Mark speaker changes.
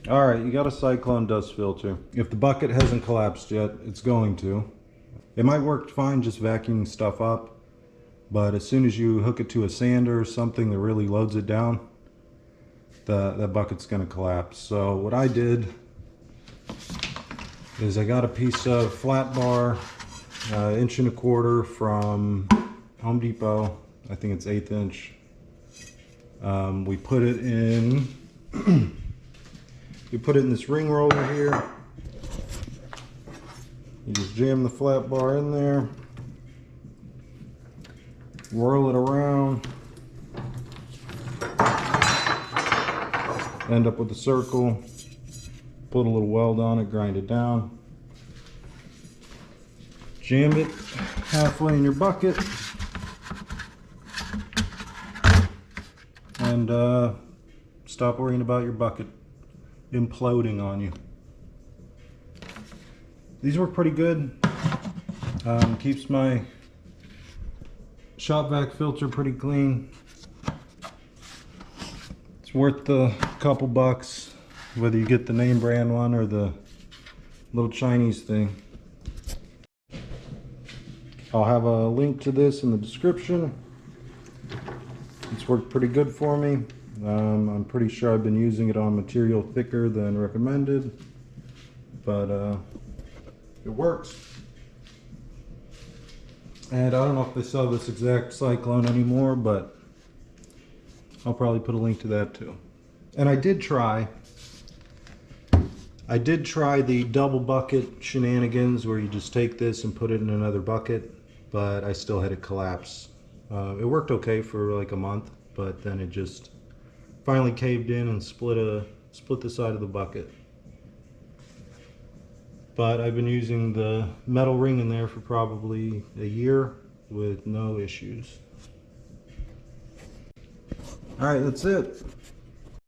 Speaker 1: All right, you got a Cyclone dust filter. If the bucket hasn't collapsed yet, it's going to. It might work fine just vacuuming stuff up, but as soon as you hook it to a sander or something that really loads it down, the bucket's gonna collapse. So what I did is I got a piece of flat bar, 1.25 inch from Home Depot. I think it's 1/8 inch. We put it in we put it in this ring roller here. You just jam the flat bar in there, whirl it around, end up with a circle, put a little weld on it, grind it down, jam it halfway in your bucket, and stop worrying about your bucket imploding on you. These work pretty good. Keeps my shop vac filter pretty clean. It's worth the couple bucks, whether you get the name brand one or the little Chinese thing. I'll have a link to this in the description. It's worked pretty good for me. I'm pretty sure I've been using it on material thicker than recommended, but it works. And I don't know if they sell this exact Cyclone anymore, but I'll probably put a link to that too. And I did try the double bucket shenanigans where you just take this and put it in another bucket, but I still had it collapse. It worked okay for like a month, but then it just finally caved in and split the side of the bucket. But I've been using the metal ring in there for probably a year with no issues. All right, that's it.